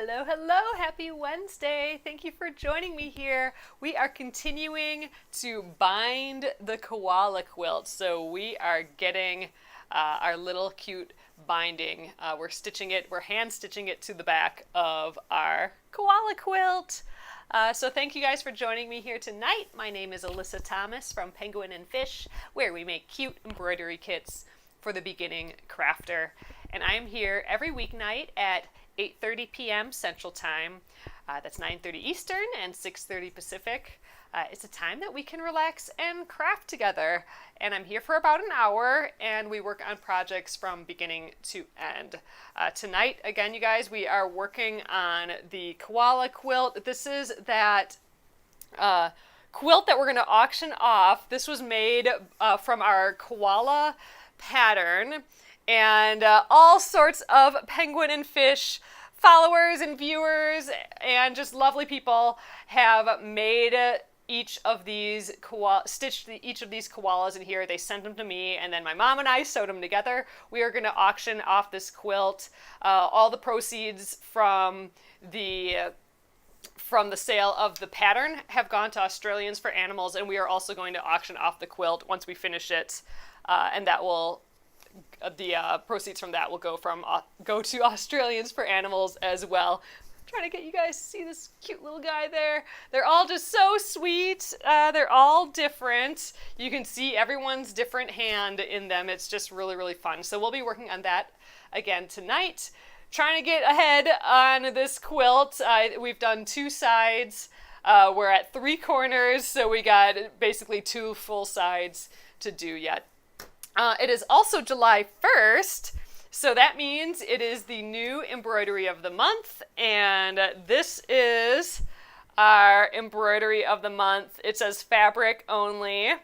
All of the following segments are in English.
Hello, hello, happy Wednesday. Thank you for joining me here. We are continuing to bind the koala quilt. So we are getting our little cute binding. We're hand stitching it to the back of our koala quilt. So thank you guys for joining me here tonight. My name is Alyssa Thomas from Penguin and Fish, where we make cute embroidery kits for the beginning crafter. And I'm here every weeknight at 8:30 p.m. Central Time. That's 9:30 Eastern and 6:30 Pacific. It's a time that we can relax and craft together. And I'm here for about an hour, and we work on projects from beginning to end. Tonight, again, you guys, we are working on the koala quilt. This is that quilt that we're going to auction off. This was made from our koala pattern. And all sorts of Penguin and Fish followers and viewers and just lovely people have made each of these stitched each of these koalas in here. They sent them to me, and then my mom and I sewed them together. We are going to auction off this quilt. All the proceeds from the sale of the pattern have gone to Australians for Animals, and we are also going to auction off the quilt once we finish it, and that will the proceeds from that will go to Australians for Animals as well. I'm trying to get you guys to see this cute little guy there. They're all just so sweet. They're all different. You can see everyone's different hand in them. It's just really, really fun. So we'll be working on that again tonight. Trying to get ahead on this quilt. We've done 2 sides. We're at 3 corners, so we got basically 2 full sides to do yet. It is also July 1st, so that means it is the new embroidery of the month, and this is our embroidery of the month. It says fabric only.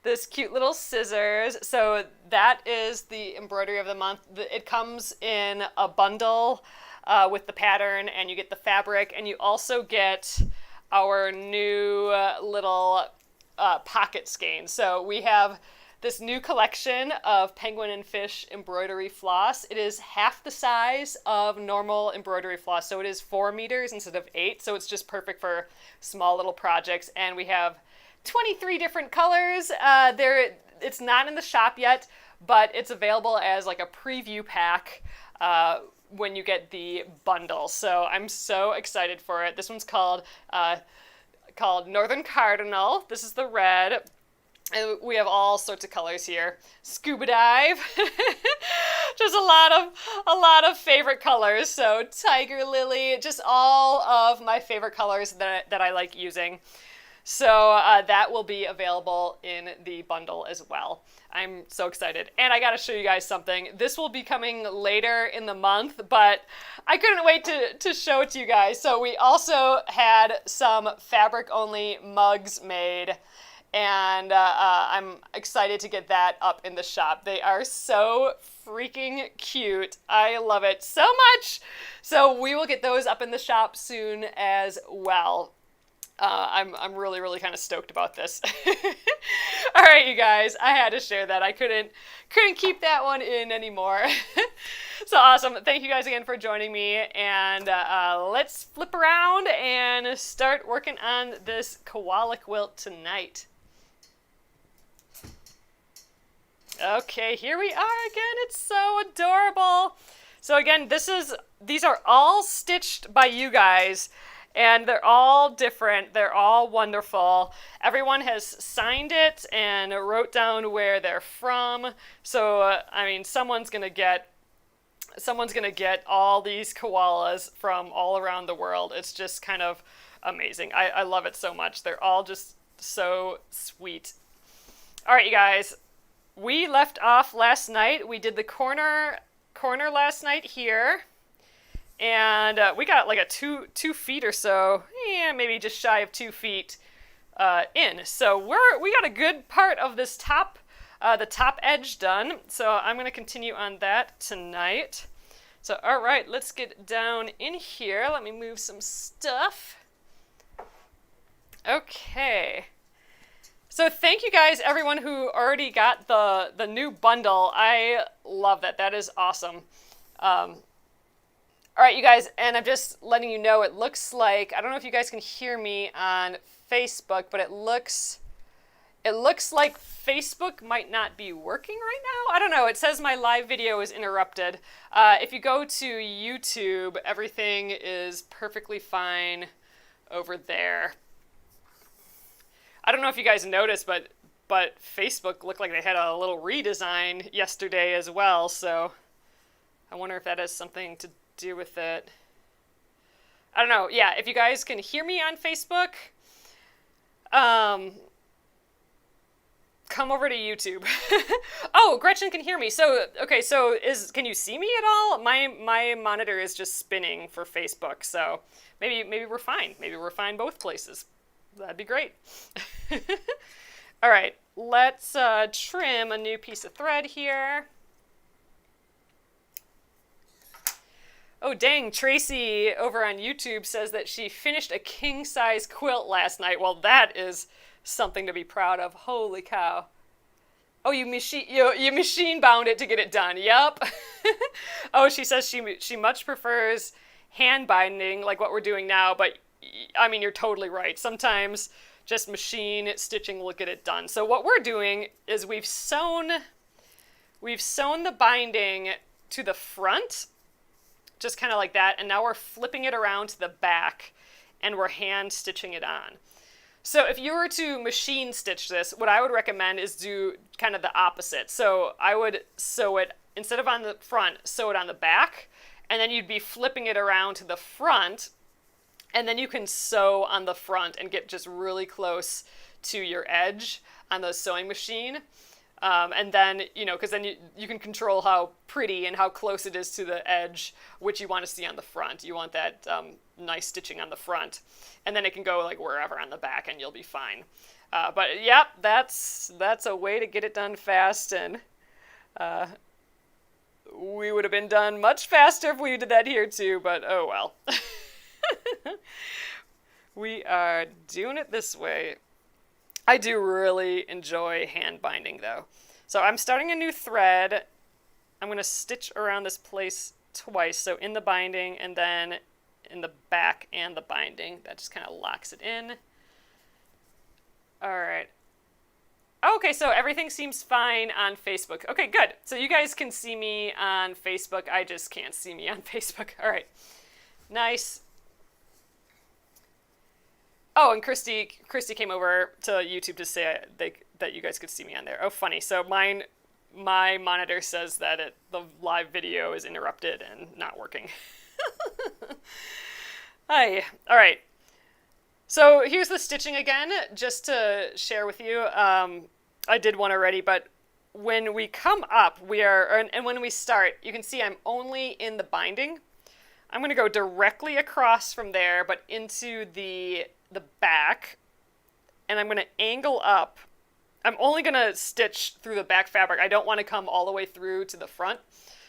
This cute little scissors. So that is the embroidery of the month. It comes in a bundle with the pattern, and you get the fabric, and you also get our new little pocket skein. So we have this new collection of Penguin and Fish embroidery floss. It is half the size of normal embroidery floss, so it is 4 meters instead of 8, so it's just perfect for small little projects. And we have 23 different colors. It's not in the shop yet, but it's available as like a preview pack when you get the bundle. So I'm so excited for it. This one's called Northern Cardinal. This is the red. And we have all sorts of colors here. Scuba dive. Just a lot of favorite colors. So tiger lily, just all of my favorite colors that I like using. So that will be available in the bundle as well. I'm so excited. And I got to show you guys something. This will be coming later in the month, but I couldn't wait to show it to you guys. So we also had some fabric only mugs made. And I'm excited to get that up in the shop. They are so freaking cute. I love it so much. So we will get those up in the shop soon as well. I'm really, really kind of stoked about this. All right, you guys, I had to share that. I couldn't keep that one in anymore. So awesome. Thank you guys again for joining me. And let's flip around and start working on this koala quilt tonight. Okay, here we are again. It's so adorable. So again, these are all stitched by you guys, and they're all different. They're all wonderful. Everyone has signed it and wrote down where they're from. So I mean, someone's gonna get all these koalas from all around the world. It's just kind of amazing. I love it so much. They're all just so sweet. All right, you guys. We left off last night. We did the corner last night here, and we got like a 2 feet or so, maybe just shy of 2 feet in. So we got a good part of this the top edge done. So I'm going to continue on that tonight. So all right, let's get down in here. Let me move some stuff. Okay. So thank you guys, everyone who already got the new bundle. I love that. That is awesome. All right, you guys, and I'm just letting you know it looks like, I don't know if you guys can hear me on Facebook, but it looks like Facebook might not be working right now. I don't know. It says my live video is interrupted. If you go to YouTube, everything is perfectly fine over there. I don't know if you guys noticed, but Facebook looked like they had a little redesign yesterday as well. So I wonder if that has something to do with it. I don't know. Yeah, if you guys can hear me on Facebook, come over to YouTube. Oh, Gretchen can hear me. So, okay, so can you see me at all? My monitor is just spinning for Facebook. So, maybe we're fine. Maybe we're fine both places. That'd be great. All right, let's trim a new piece of thread here. Oh, dang, Tracy over on YouTube says that she finished a king-size quilt last night. Well, that is something to be proud of. Holy cow. Oh, you machine bound it to get it done. Yep. Oh, she says she much prefers hand binding like what we're doing now, but I mean, you're totally right. Sometimes just machine stitching will get it done. So what we're doing is we've sewn the binding to the front, just kind of like that, and now we're flipping it around to the back and we're hand stitching it on. So if you were to machine stitch this, what I would recommend is do kind of the opposite. So I would sew it, instead of on the front, sew it on the back, and then you'd be flipping it around to the front, and then you can sew on the front and get just really close to your edge on the sewing machine. And then, because then you can control how pretty and how close it is to the edge, which you want to see on the front. You want that nice stitching on the front. And then it can go like wherever on the back and you'll be fine. But yep, that's a way to get it done fast. And we would have been done much faster if we did that here too, but oh well. We are doing it this way. I do really enjoy hand binding though. So I'm starting a new thread. I'm going to stitch around this place twice. So in the binding and then in the back and the binding. That just kind of locks it in. All right. Okay, so everything seems fine on Facebook. Okay, good. So you guys can see me on Facebook. I just can't see me on Facebook. All right. Nice. Oh, and Christy came over to YouTube to say that you guys could see me on there. Oh, funny. So my monitor says that the live video is interrupted and not working. Hi. All right. So here's the stitching again, just to share with you. I did one already, but when we come up, and when we start, you can see I'm only in the binding. I'm going to go directly across from there, but into the back, and I'm going to angle up. I'm only going to stitch through the back fabric. I don't want to come all the way through to the front.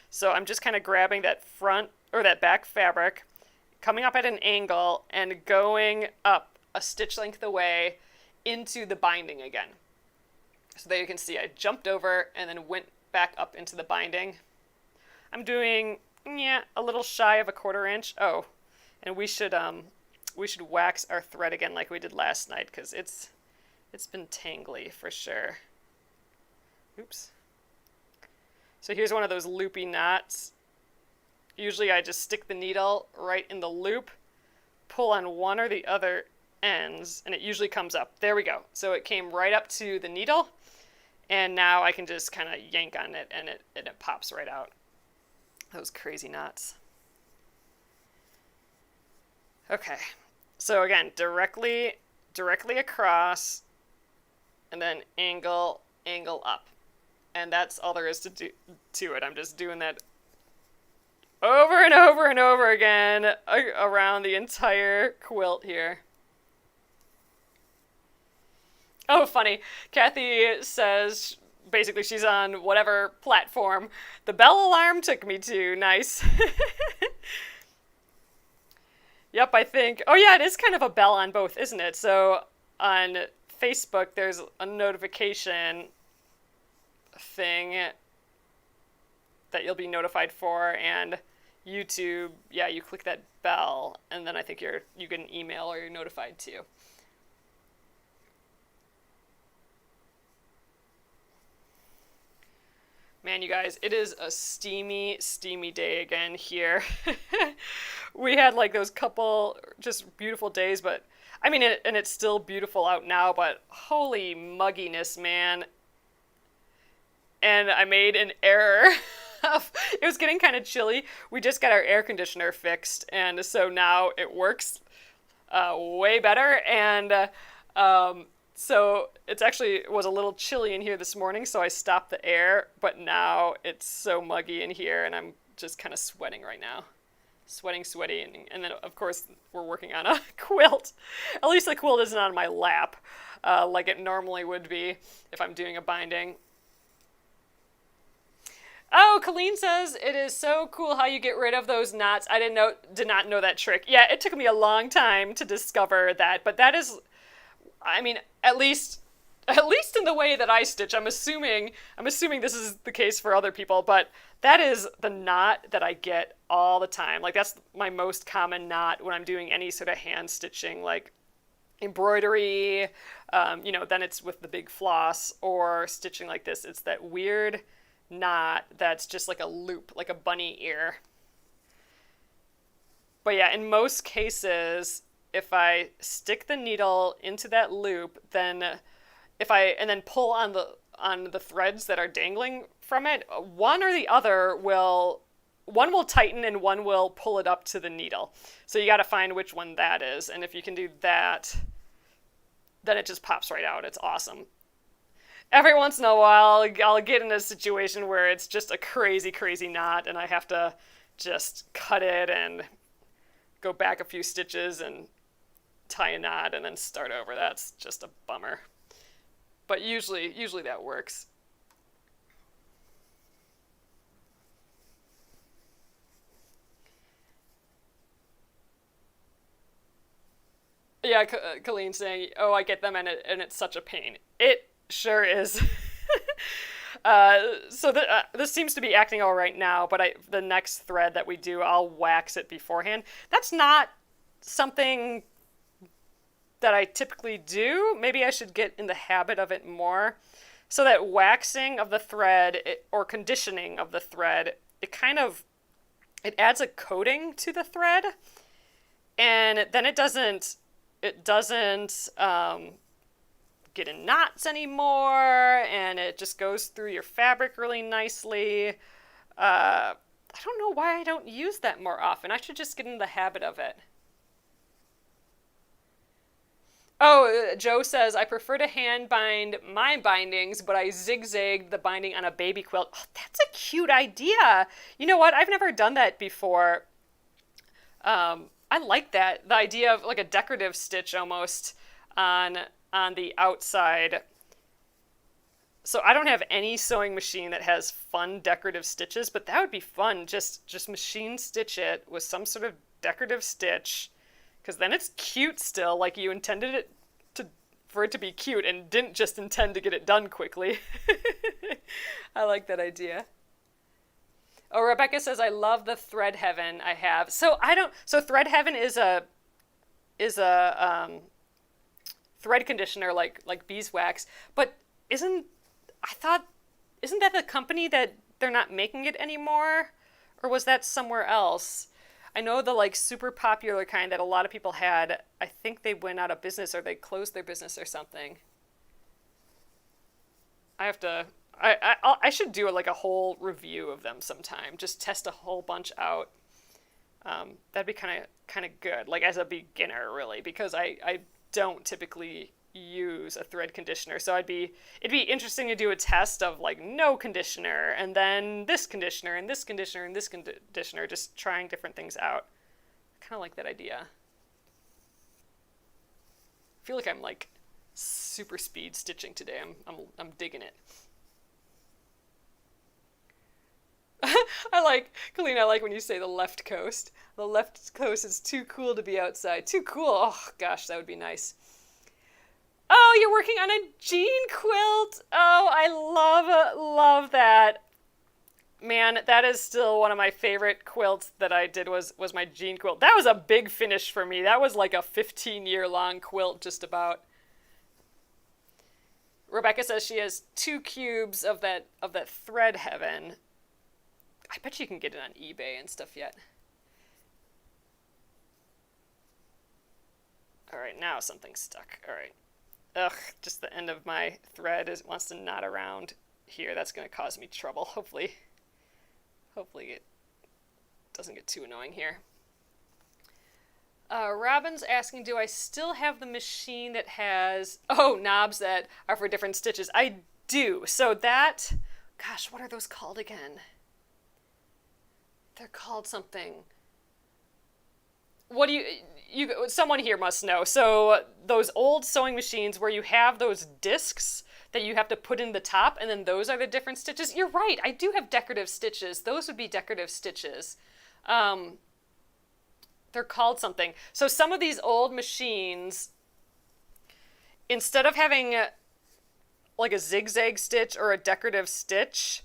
So I'm just kind of grabbing that front or that back fabric, coming up at an angle and going up a stitch length away into the binding again. So there you can see I jumped over and then went back up into the binding. I'm doing, a little shy of a 1/4 inch. Oh, and we should wax our thread again like we did last night because it's been tangly for sure. Oops. So here's one of those loopy knots. Usually I just stick the needle right in the loop, pull on one or the other ends, and it usually comes up. There we go. So it came right up to the needle, and now I can just kind of yank on it and it pops right out. Those crazy knots. Okay. So again, directly across, and then angle up. And that's all there is to it. I'm just doing that over and over and over again around the entire quilt here. Oh, funny. Kathy says, basically she's on whatever platform the bell alarm took me to. Nice. Yep, I think. Oh, yeah, it is kind of a bell on both, isn't it? So on Facebook, there's a notification thing that you'll be notified for, and YouTube, yeah, you click that bell, and then I think you get an email or you're notified too. Man, you guys, it is a steamy, steamy day again here. We had like those couple just beautiful days, but I mean, and it's still beautiful out now, but holy mugginess, man. And I made an error. It was getting kind of chilly. We just got our air conditioner fixed, and so now it works way better. And so it was a little chilly in here this morning, so I stopped the air, but now it's so muggy in here, and I'm just kind of sweating right now. Sweaty, and then, of course, we're working on a quilt. At least the quilt isn't on my lap, like it normally would be if I'm doing a binding. Oh, Colleen says, it is so cool how you get rid of those knots. I did not know that trick. Yeah, it took me a long time to discover that, but that is, I mean, at least in the way that I stitch, I'm assuming this is the case for other people, but that is the knot that I get all the time. Like, that's my most common knot when I'm doing any sort of hand stitching, like embroidery, then it's with the big floss, or stitching like this. It's that weird knot that's just like a loop, like a bunny ear. But yeah, in most cases, if I stick the needle into that loop, then then pull on the threads that are dangling from it, one will tighten and one will pull it up to the needle. So you got to find which one that is, and if you can do that, then it just pops right out. It's awesome. Every once in a while, I'll get in a situation where it's just a crazy, crazy knot, and I have to just cut it and go back a few stitches and tie a knot and then start over. That's just a bummer. But usually that works. Yeah, Colleen saying, "Oh, I get them, and it's such a pain." It sure is. This seems to be acting all right now, but the next thread that we do, I'll wax it beforehand. That's not something that I typically do. Maybe I should get in the habit of it more. So that waxing of the thread, or conditioning of the thread, it adds a coating to the thread, and then it doesn't get in knots anymore, and it just goes through your fabric really nicely. I don't know why I don't use that more often. I should just get in the habit of it. Oh, Joe says, I prefer to hand bind my bindings, but I zigzagged the binding on a baby quilt. Oh, that's a cute idea. You know what? I've never done that before. I like that. The idea of like a decorative stitch almost on the outside. So I don't have any sewing machine that has fun decorative stitches, but that would be fun. Just machine stitch it with some sort of decorative stitch, because then it's cute still, like you intended it for it to be cute and didn't just intend to get it done quickly. I like that idea. Oh, Rebecca says, I love the Thread Heaven I have. So Thread Heaven is a thread conditioner like beeswax, but isn't that the company that they're not making it anymore? Or was that somewhere else? I know the like super popular kind that a lot of people had, I think they went out of business or they closed their business or something. I should do like a whole review of them sometime. Just test a whole bunch out. That'd be kind of good, like as a beginner really, because I don't typically use a thread conditioner. So it'd be interesting to do a test of like no conditioner and then this conditioner and this conditioner and this conditioner, just trying different things out. I kind of like that idea. I feel like I'm like super speed stitching today. I'm digging it. Colleen, I like when you say the left coast. The left coast is too cool to be outside. Too cool. Oh gosh, that would be nice. Oh, you're working on a jean quilt. Oh, I love that. Man, that is still one of my favorite quilts that I did was my jean quilt. That was a big finish for me. That was like a 15-year long quilt just about. Rebecca says she has 2 cubes of that thread heaven. I bet you can get it on eBay and stuff yet. All right, now something's stuck. All right. Ugh, just the end of my thread wants to knot around here. That's going to cause me trouble. Hopefully it doesn't get too annoying here. Robin's asking, do I still have the machine that has, knobs that are for different stitches? I do. So that, gosh, what are those called again? They're called something. What do you someone here must know. So those old sewing machines where you have those discs that you have to put in the top, and then those are the different stitches. You're right. I do have decorative stitches. Those would be decorative stitches. They're called something. So some of these old machines, instead of having like a zigzag stitch or a decorative stitch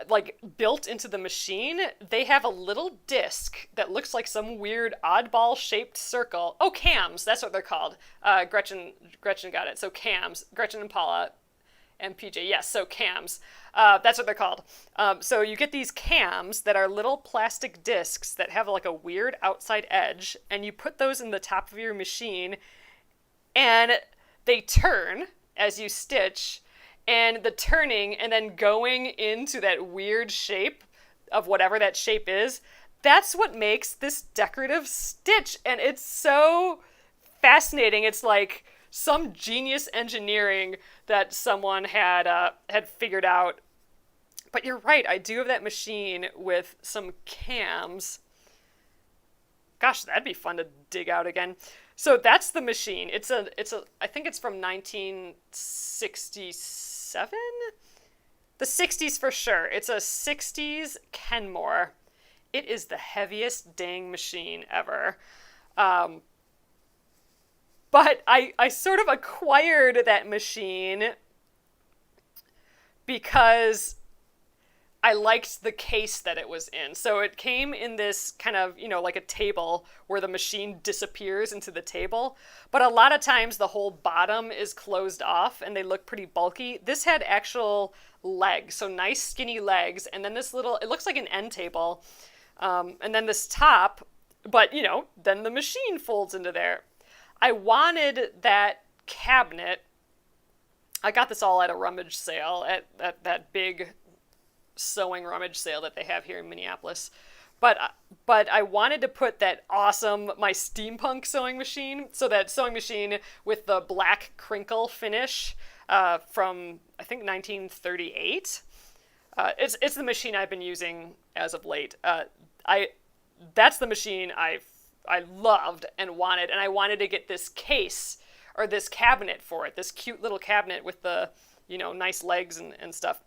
like built into the machine, they have a little disc that looks like some weird oddball shaped circle. Oh, cams, that's what they're called. Gretchen got it. So cams, Gretchen and Paula and PJ, yes, so cams. That's what they're called. So you get these cams that are little plastic discs that have like a weird outside edge, and you put those in the top of your machine, and they turn as you stitch, and the turning and then going into that weird shape of whatever that shape is, that's what makes this decorative stitch. And it's so fascinating. It's like some genius engineering that someone had figured out. But you're right, I do have that machine with some cams. Gosh, that'd be fun to dig out again. So that's the machine. It's a I think it's from 1967? The 60s for sure. It's a 60s Kenmore. It is the heaviest dang machine ever. But I sort of acquired that machine because I liked the case that it was in. So it came in this kind of, like a table where the machine disappears into the table. But a lot of times the whole bottom is closed off and they look pretty bulky. This had actual legs, so nice skinny legs. And then this little, it looks like an end table. And then this top, but then the machine folds into there. I wanted that cabinet. I got this all at a rummage sale at that big sewing rummage sale that they have here in Minneapolis. But I wanted to put that awesome, my steampunk sewing machine, so that sewing machine with the black crinkle finish from, I think, 1938. It's the machine I've been using as of late. That's the machine I loved and wanted, and I wanted to get this case or this cabinet for it, this cute little cabinet with the, nice legs and stuff.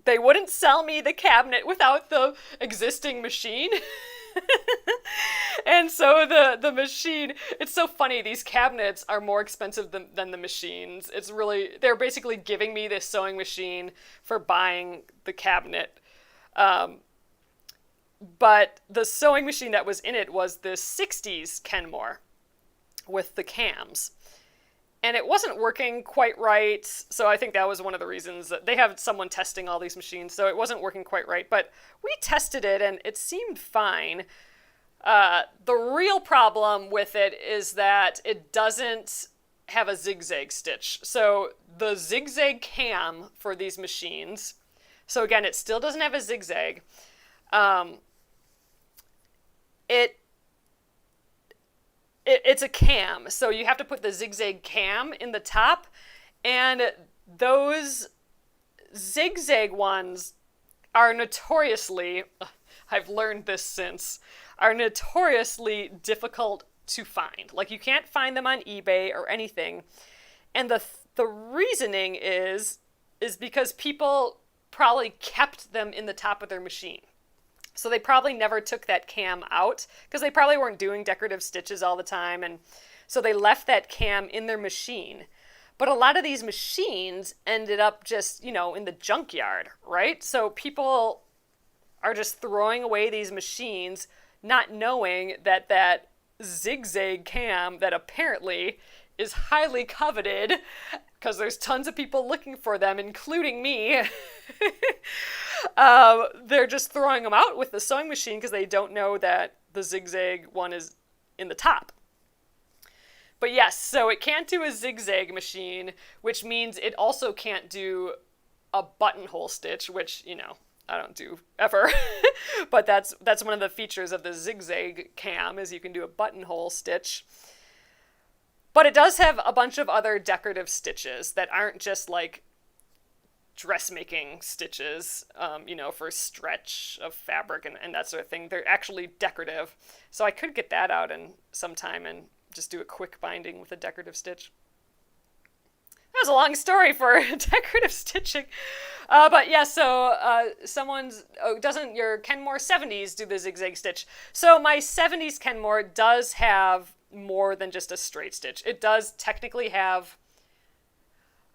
They wouldn't sell me the cabinet without the existing machine. And so the machine, it's so funny, these cabinets are more expensive than the machines. It's really, they're basically giving me this sewing machine for buying the cabinet. But the sewing machine that was in it was this 60s Kenmore with the cams. And it wasn't working quite right, so I think that was one of the reasons. They have someone testing all these machines, so it wasn't working quite right. But we tested it, and it seemed fine. The real problem with it is that it doesn't have a zigzag stitch. So the zigzag cam for these machines, so again, it still doesn't have a zigzag. It's a cam, so you have to put the zigzag cam in the top, and those zigzag ones are notoriously, I've learned this since, are notoriously difficult to find. Like, you can't find them on eBay or anything, and the reasoning is because people probably kept them in the top of their machine. So they probably never took that cam out because they probably weren't doing decorative stitches all the time. And so they left that cam in their machine. But a lot of these machines ended up just, in the junkyard, right? So people are just throwing away these machines, not knowing that that zigzag cam that apparently is highly coveted because there's tons of people looking for them, including me. They're just throwing them out with the sewing machine because they don't know that the zigzag one is in the top. But yes, so it can't do a zigzag machine, which means it also can't do a buttonhole stitch, which, I don't do ever. But that's one of the features of the zigzag cam, is you can do a buttonhole stitch. But it does have a bunch of other decorative stitches that aren't just like dressmaking stitches, for stretch of fabric and that sort of thing. They're actually decorative. So I could get that out in some time and just do a quick binding with a decorative stitch. That was a long story for decorative stitching. But yeah, so doesn't your Kenmore 70s do the zigzag stitch? So my 70s Kenmore does have more than just a straight stitch. It does technically have,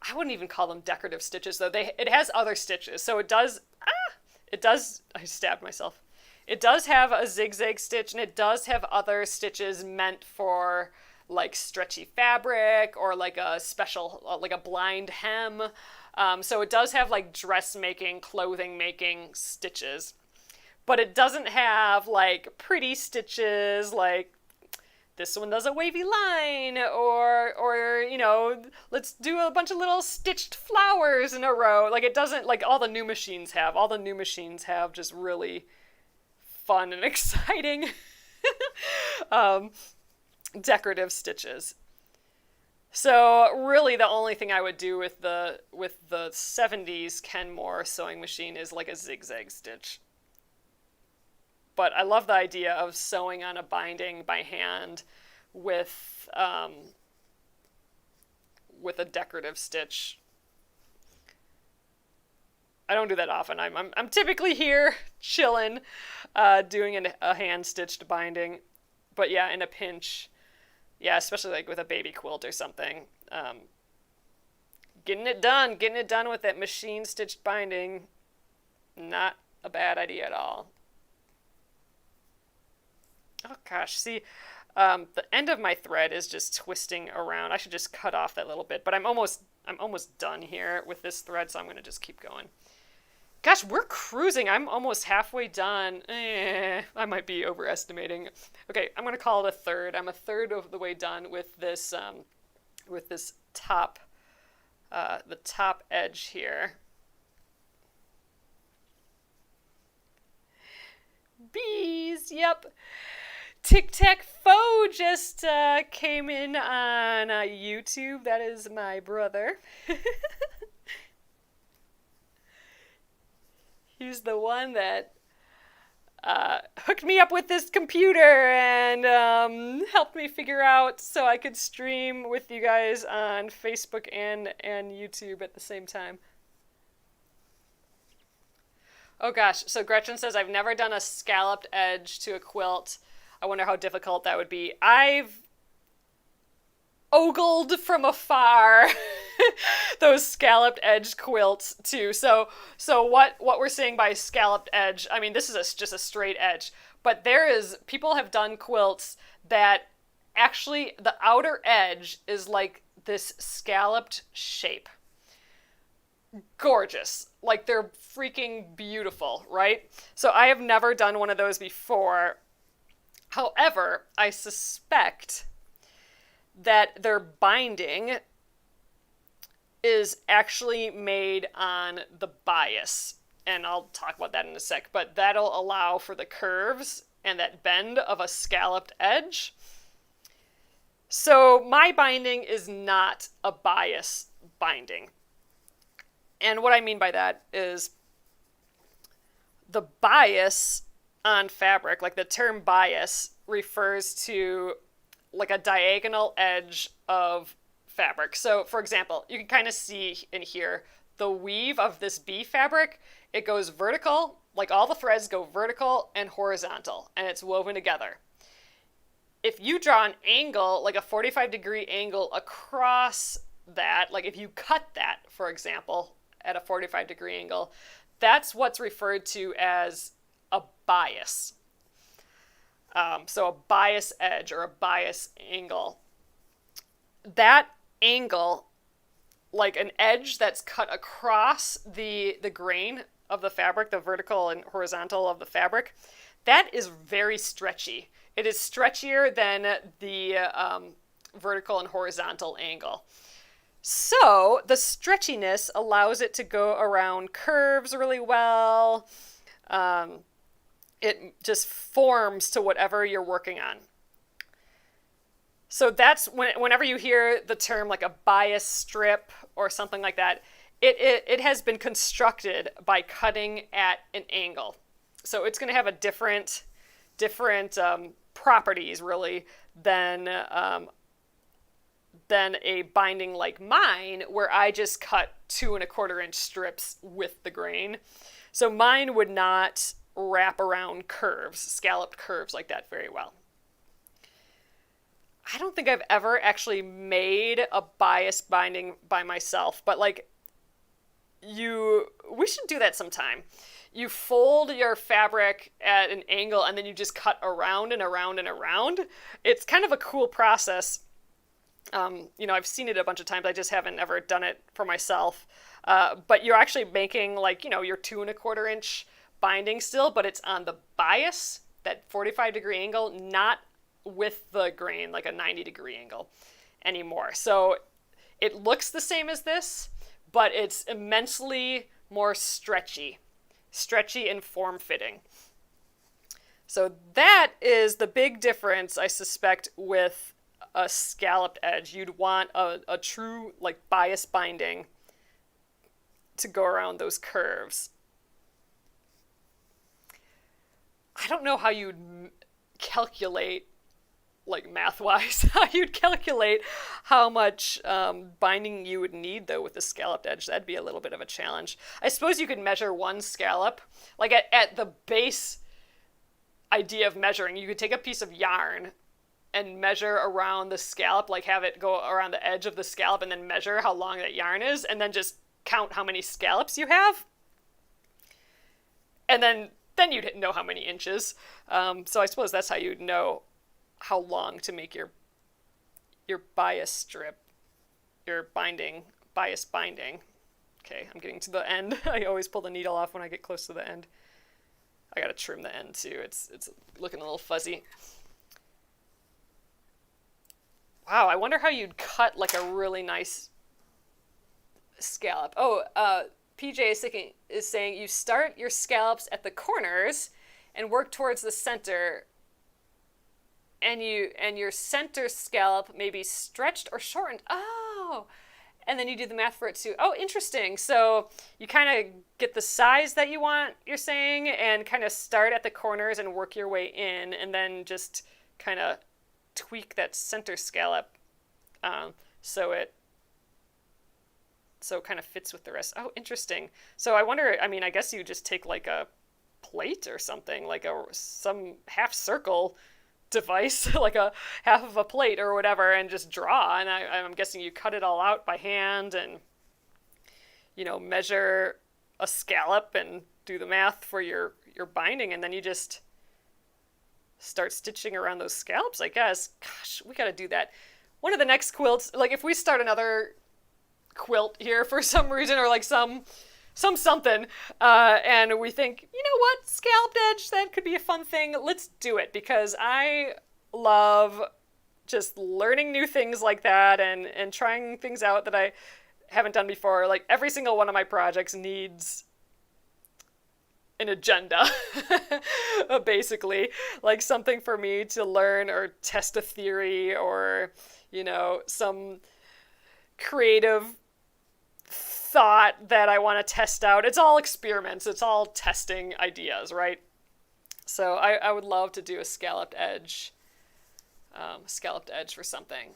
I wouldn't even call them decorative stitches though. It has other stitches. So it does, I stabbed myself. It does have a zigzag stitch, and it does have other stitches meant for like stretchy fabric or like a special, like a blind hem. So it does have like dressmaking, clothing making stitches, but it doesn't have like pretty stitches like this one does a wavy line, or let's do a bunch of little stitched flowers in a row. Like it doesn't, like all the new machines have. All the new machines have just really fun and exciting decorative stitches. So really the only thing I would do with the 70s Kenmore sewing machine is like a zigzag stitch. But I love the idea of sewing on a binding by hand with a decorative stitch. I don't do that often. I'm typically here chilling, doing a hand stitched binding. But yeah, in a pinch, yeah, especially like with a baby quilt or something, getting it done with that machine stitched binding, not a bad idea at all. Oh gosh, see, the end of my thread is just twisting around. I should just cut off that little bit, but I'm almost done here with this thread, so I'm gonna just keep going. Gosh, we're cruising. I'm almost halfway done. I might be overestimating. Okay, I'm gonna call it a third. I'm a third of the way done with this top, the top edge here. Bees, yep. Tic Tac Faux just came in on YouTube. That is my brother. He's the one that hooked me up with this computer and helped me figure out so I could stream with you guys on Facebook and YouTube at the same time. Oh gosh, so Gretchen says, I've never done a scalloped edge to a quilt. I wonder how difficult that would be. I've ogled from afar those scalloped edge quilts too. So what we're saying by scalloped edge, I mean, this is just a straight edge, but people have done quilts that actually the outer edge is like this scalloped shape. Gorgeous. Like they're freaking beautiful, right? So I have never done one of those before. However, I suspect that their binding is actually made on the bias. And I'll talk about that in a sec, but that'll allow for the curves and that bend of a scalloped edge. So my binding is not a bias binding. And what I mean by that is the bias on fabric, like the term bias refers to like a diagonal edge of fabric. So for example, you can kind of see in here the weave of this bee fabric. It goes vertical, like all the threads go vertical and horizontal, and it's woven together. If you draw an angle, like a 45-degree angle across that, like if you cut that, for example, at a 45-degree angle, that's what's referred to as a bias. So a bias edge or a bias angle. That angle, like an edge that's cut across the grain of the fabric, the vertical and horizontal of the fabric, that is very stretchy. It is stretchier than the vertical and horizontal angle. So the stretchiness allows it to go around curves really well. It just forms to whatever you're working on. So that's whenever you hear the term like a bias strip or something like that, it has been constructed by cutting at an angle. So it's going to have a different properties really than a binding like mine, where I just cut 2 1/4 inch strips with the grain. So mine would not wrap around curves, scalloped curves like that very well. I don't think I've ever actually made a bias binding by myself, but like we should do that sometime. You fold your fabric at an angle and then you just cut around and around and around. It's kind of a cool process. I've seen it a bunch of times. I just haven't ever done it for myself. But you're actually making like, your 2 1/4 inch binding still, but it's on the bias, that 45-degree angle, not with the grain, like a 90-degree angle anymore. So it looks the same as this, but it's immensely more stretchy and form-fitting. So that is the big difference, I suspect, with a scalloped edge. You'd want a true like bias binding to go around those curves. I don't know how you'd calculate, like math-wise, how you'd calculate how much binding you would need, though, with the scalloped edge. That'd be a little bit of a challenge. I suppose you could measure one scallop. Like at the base idea of measuring, you could take a piece of yarn and measure around the scallop, like have it go around the edge of the scallop and then measure how long that yarn is, and then just count how many scallops you have. And then you'd know how many inches. So I suppose that's how you'd know how long to make your bias strip, your bias binding. Okay, I'm getting to the end. I always pull the needle off when I get close to the end. I gotta trim the end too. It's looking a little fuzzy. Wow, I wonder how you'd cut like a really nice scallop. PJ is saying you start your scallops at the corners and work towards the center, and your center scallop may be stretched or shortened. Oh, and then you do the math for it too. Oh, interesting. So you kind of get the size that you want, you're saying, and kind of start at the corners and work your way in, and then just kind of tweak that center scallop so it kind of fits with the rest. Oh, interesting. So I wonder, I guess you just take like a plate or something, like some half circle device, like a half of a plate or whatever, and just draw. And I'm guessing you cut it all out by hand and, measure a scallop and do the math for your binding. And then you just start stitching around those scallops, I guess. Gosh, we got to do that. One of the next quilts, like if we start another quilt here for some reason, or like some something, and we think, you know what, scalloped edge, that could be a fun thing, let's do it, because I love just learning new things like that and trying things out that I haven't done before. Like every single one of my projects needs an agenda, basically, like something for me to learn or test a theory, or some creative thought that I want to test out. It's all experiments. It's all testing ideas, right? So I would love to do a scalloped edge for something.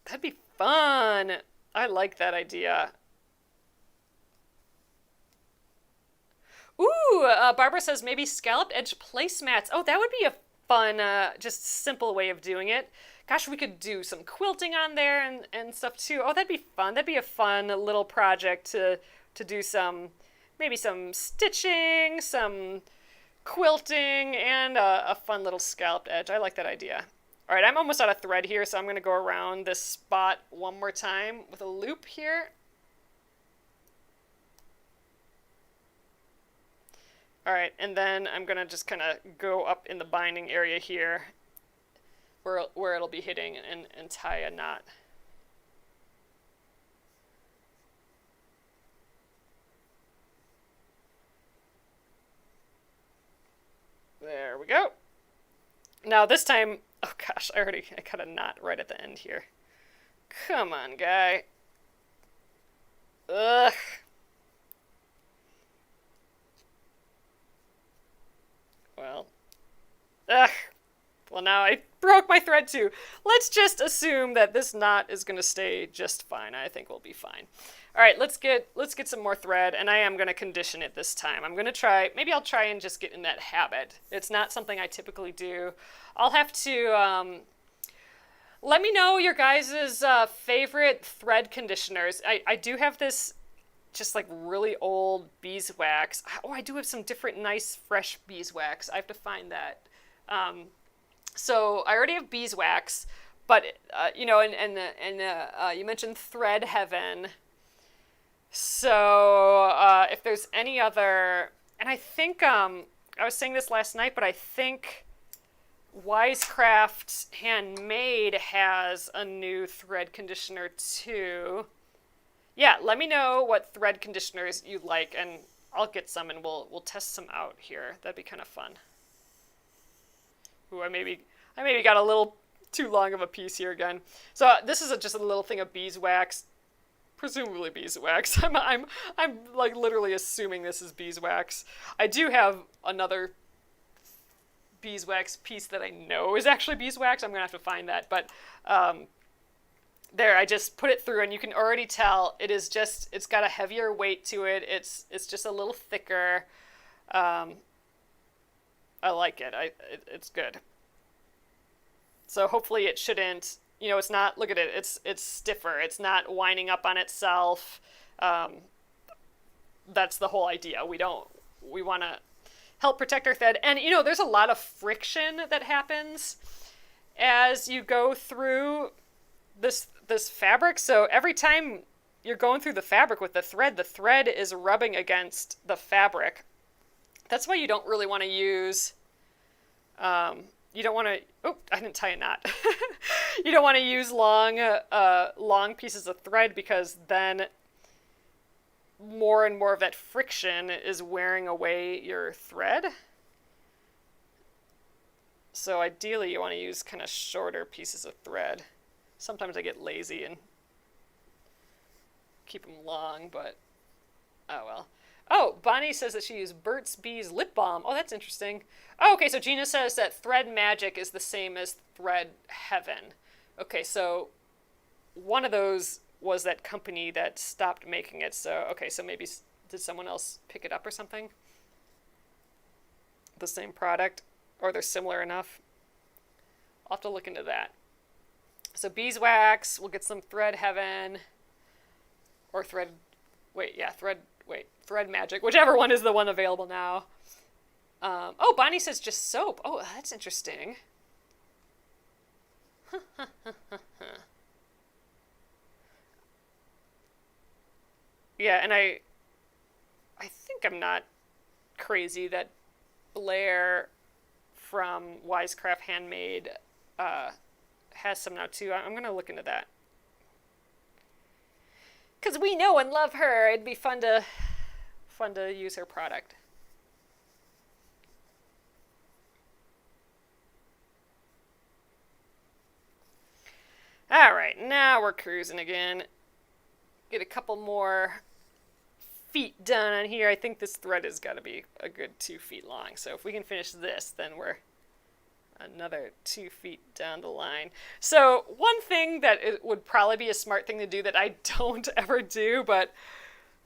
That'd be fun. I like that idea. Ooh, Barbara says maybe scalloped edge placemats. Oh, that would be a fun, just simple way of doing it. Gosh, we could do some quilting on there and stuff too. Oh, that'd be fun. That'd be a fun little project to do maybe some stitching, some quilting, and a fun little scalloped edge. I like that idea. All right, I'm almost out of thread here, so I'm going to go around this spot one more time with a loop here. All right, and then I'm going to just kind of go up in the binding area here where it'll be hitting and tie a knot. There we go. Now this time, oh gosh, I cut a knot right at the end here. Come on, guy. Ugh. Well, ugh. Well, now I broke my thread too. Let's just assume that this knot is going to stay just fine. I think we'll be fine. All right, let's get some more thread, and I am going to condition it this time. I'm going to try, maybe I'll try and just get in that habit. It's not something I typically do. I'll have to, let me know your guys' favorite thread conditioners. I do have this just like really old beeswax. Oh, I do have some different nice fresh beeswax. I have to find that. So I already have beeswax, but you know, and you mentioned Thread Heaven. So if there's any other, and I think I was saying this last night, but I think Wisecraft Handmade has a new thread conditioner too. Yeah, let me know what thread conditioners you like, and I'll get some, and we'll test some out here. That'd be kind of fun. Ooh, I maybe got a little too long of a piece here again. So this is just a little thing of beeswax, presumably beeswax. I'm like literally assuming this is beeswax. I do have another beeswax piece that I know is actually beeswax. I'm gonna have to find that, but there, I just put it through, and you can already tell it's got a heavier weight to it. It's just a little thicker. I like it. It's good. So hopefully it shouldn't, you know, it's not, look at it, it's stiffer. It's not winding up on itself. That's the whole idea. We want to help protect our thread. And, you know, there's a lot of friction that happens as you go through this fabric. So every time you're going through the fabric with the thread is rubbing against the fabric. That's why you don't really want to use, you don't want to, oh, I didn't tie a knot. You don't want to use long pieces of thread, because then more and more of that friction is wearing away your thread. So ideally you want to use kind of shorter pieces of thread. Sometimes I get lazy and keep them long, but oh well. Oh, Bonnie says that she used Burt's Bees lip balm. Oh, that's interesting. Oh, okay, so Gina says that Thread Magic is the same as Thread Heaven. Okay, so one of those was that company that stopped making it. So, okay, so maybe did someone else pick it up or something? The same product? Or they're similar enough? I'll have to look into that. So beeswax, we'll get some Thread Heaven, or Thread Magic, whichever one is the one available now. Oh, Bonnie says just soap. Oh, that's interesting. Yeah, and I think I'm not crazy that Blair from Wisecraft Handmade has some now too. I'm going to look into that. Because we know and love her. It'd be fun to use her product. All right, now we're cruising again. Get a couple more feet done on here. I think this thread has got to be a good 2 feet long. So if we can finish this, then we're another 2 feet down the line. So one thing that it would probably be a smart thing to do that I don't ever do, but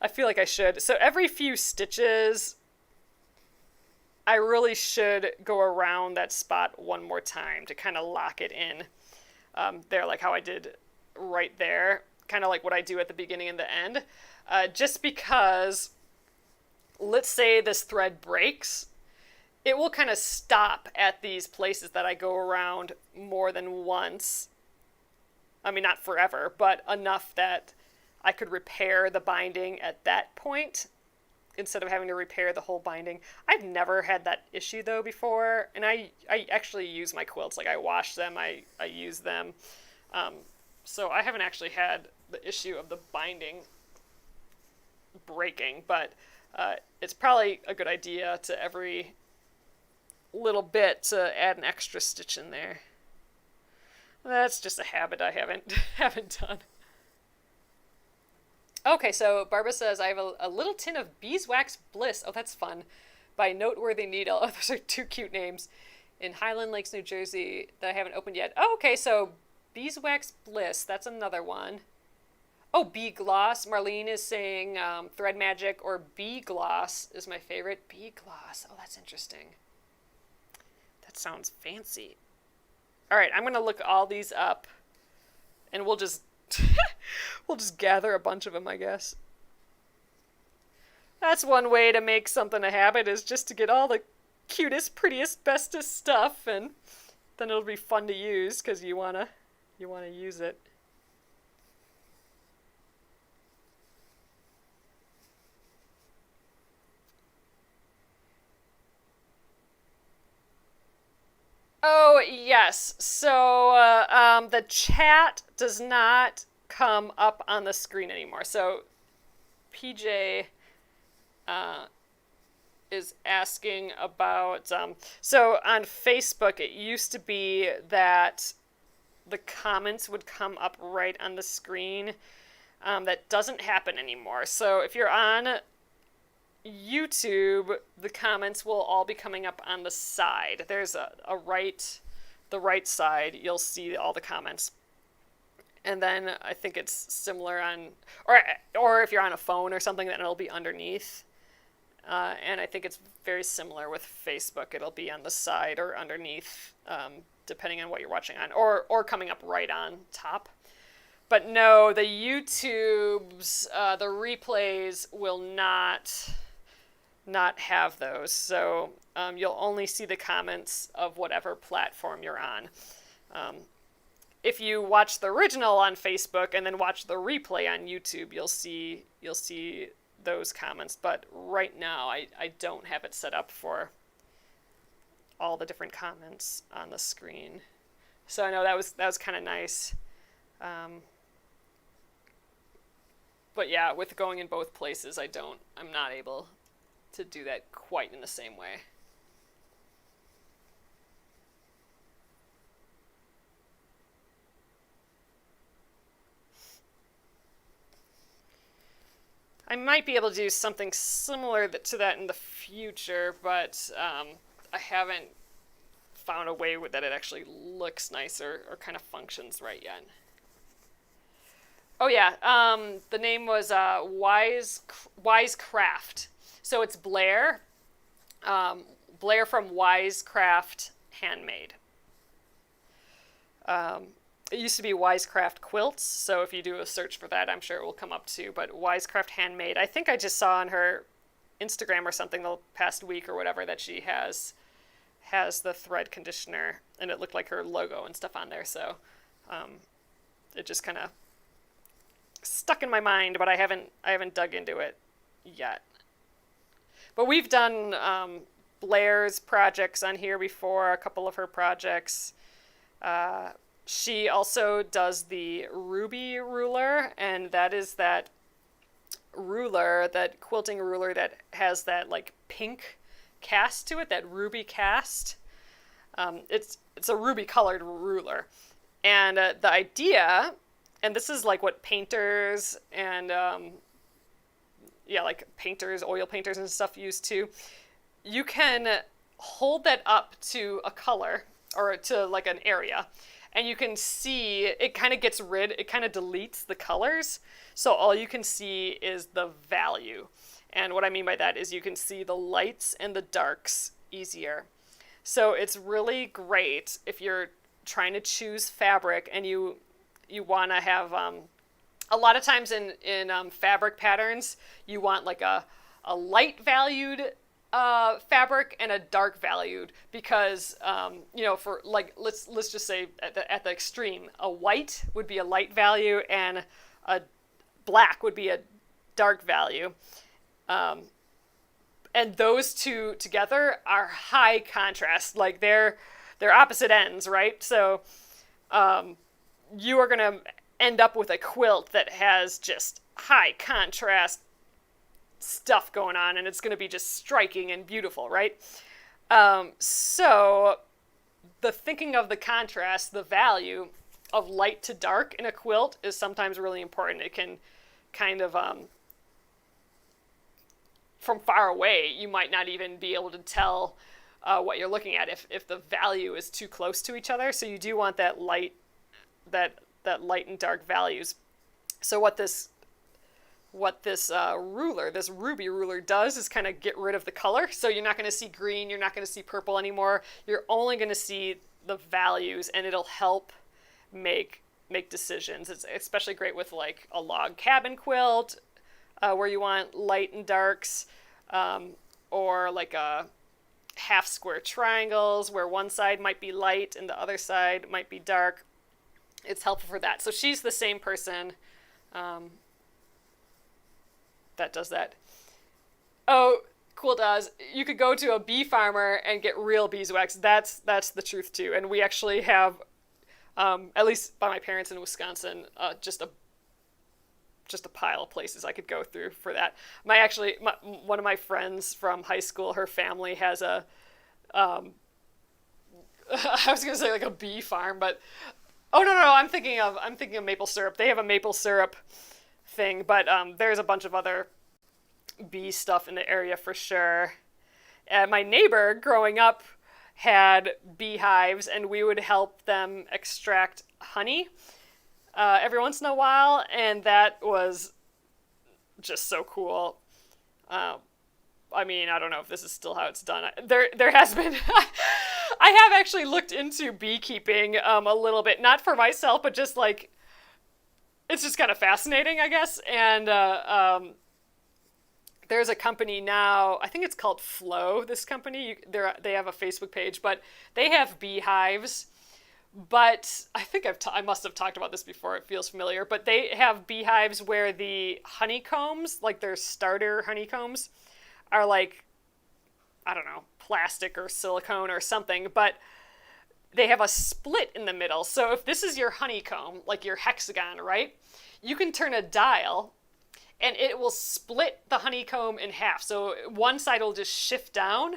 I feel like I should. So every few stitches, I really should go around that spot one more time to kind of lock it in there, like how I did right there, kind of like what I do at the beginning and the end. Just because, let's say this thread breaks, it will kind of stop at these places that I go around more than once. I mean, not forever, but enough that I could repair the binding at that point instead of having to repair the whole binding. I've never had that issue though before, and I actually use my quilts. Like I wash them, I use them. So I haven't actually had the issue of the binding breaking, but it's probably a good idea to every little bit to add an extra stitch in there. That's just a habit I haven't done. Okay, so Barbara says, I have a little tin of Beeswax Bliss. Oh, that's fun. By Noteworthy Needle. Oh, those are two cute names. In Highland Lakes, New Jersey, that I haven't opened yet. Oh, okay, so Beeswax Bliss. That's another one. Oh, Bee Gloss. Marlene is saying Thread Magic or Bee Gloss is my favorite. Bee Gloss. Oh, that's interesting. That sounds fancy. All right, I'm going to look all these up, and we'll just we'll just gather a bunch of them, I guess. That's one way to make something a habit, is just to get all the cutest, prettiest, bestest stuff, and then it'll be fun to use because you wanna use it. Oh, yes. So the chat does not come up on the screen anymore. So PJ is asking about... so on Facebook, it used to be that the comments would come up right on the screen. That doesn't happen anymore. So if you're on YouTube, the comments will all be coming up on the side. There's the right side, you'll see all the comments. And then I think it's similar on, or if you're on a phone or something, then it'll be underneath. And I think it's very similar with Facebook. It'll be on the side or underneath, depending on what you're watching on, or coming up right on top. But no, the YouTubes, the replays will not have those. So you'll only see the comments of whatever platform you're on. If you watch the original on Facebook and then watch the replay on YouTube, you'll see those comments. But right now, I don't have it set up for all the different comments on the screen. So I know that was kind of nice. But yeah, with going in both places, I'm not able to do that quite in the same way. I might be able to do something similar to that in the future, but I haven't found a way that it actually looks nice or kind of functions right yet. Oh yeah, the name was Wisecraft. So it's Blair. Blair from Wisecraft Handmade. It used to be Wisecraft Quilts, so if you do a search for that, I'm sure it will come up too. But Wisecraft Handmade, I think I just saw on her Instagram or something the past week or whatever that she has the thread conditioner, and it looked like her logo and stuff on there. So it just kind of stuck in my mind, but I haven't dug into it yet. But we've done Blair's projects on here before, a couple of her projects. She also does the Ruby ruler, and that is that ruler, that quilting ruler that has that like pink cast to it, that ruby cast. It's a ruby colored ruler. And the idea, and this is like what painters and like painters, oil painters and stuff use too. You can hold that up to a color or to like an area, and you can see it kind of deletes the colors. So all you can see is the value. And what I mean by that is you can see the lights and the darks easier. So it's really great if you're trying to choose fabric and you want to have a lot of times in fabric patterns you want like a light valued fabric and a dark valued because for like let's just say at the extreme, a white would be a light value and a black would be a dark value. And those two together are high contrast, like they're opposite ends, right? So you are going to end up with a quilt that has just high contrast stuff going on, and it's going to be just striking and beautiful, right? So the thinking of the contrast, the value of light to dark in a quilt is sometimes really important. It can kind of from far away, you might not even be able to tell what you're looking at if the value is too close to each other. So you do want that light light and dark values. So what this ruler, this ruby ruler, does is kind of get rid of the color. So you're not going to see green, you're not going to see purple anymore. You're only going to see the values, and it'll help make decisions. It's especially great with like a log cabin quilt, where you want light and darks, or like a half square triangles where one side might be light and the other side might be dark. It's helpful for that. So she's the same person that does that. Oh, cool, Daz. You could go to a bee farmer and get real beeswax. That's the truth too. And we actually have, at least by my parents in Wisconsin, just a pile of places I could go through for that. One of my friends from high school, her family has a, I was gonna say like a bee farm, but oh no, I'm thinking of maple syrup. They have a maple syrup thing, but there's a bunch of other bee stuff in the area for sure. My neighbor growing up had beehives, and we would help them extract honey every once in a while, and that was just so cool. I mean, I don't know if this is still how it's done. There has been... I have actually looked into beekeeping a little bit, not for myself, but just like... It's just kind of fascinating, I guess, and there's a company now, I think it's called Flow, this company. They have a Facebook page, but they have beehives. But I think I must have talked about this before. It feels familiar. But they have beehives where the honeycombs, like their starter honeycombs, are like, I don't know, plastic or silicone or something. But they have a split in the middle. So if this is your honeycomb, like your hexagon, right? You can turn a dial and it will split the honeycomb in half. So one side will just shift down,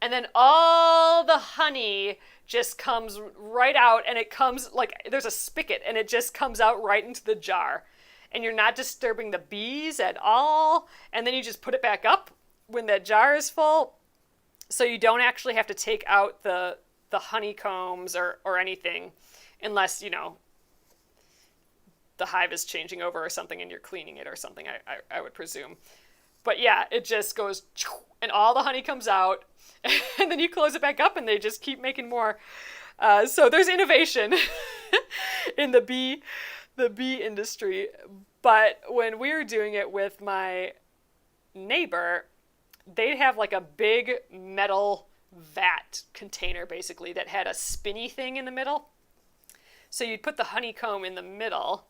and then all the honey just comes right out, and it comes like there's a spigot, and it just comes out right into the jar. And you're not disturbing the bees at all. And then you just put it back up when that jar is full. So you don't actually have to take out the honeycombs or anything, unless, the hive is changing over or something and you're cleaning it or something, I would presume. But yeah, it just goes, and all the honey comes out, and then you close it back up and they just keep making more. So there's innovation in the bee industry. But when we were doing it with my neighbor, they'd have like a big metal vat container basically that had a spinny thing in the middle. So you'd put the honeycomb in the middle,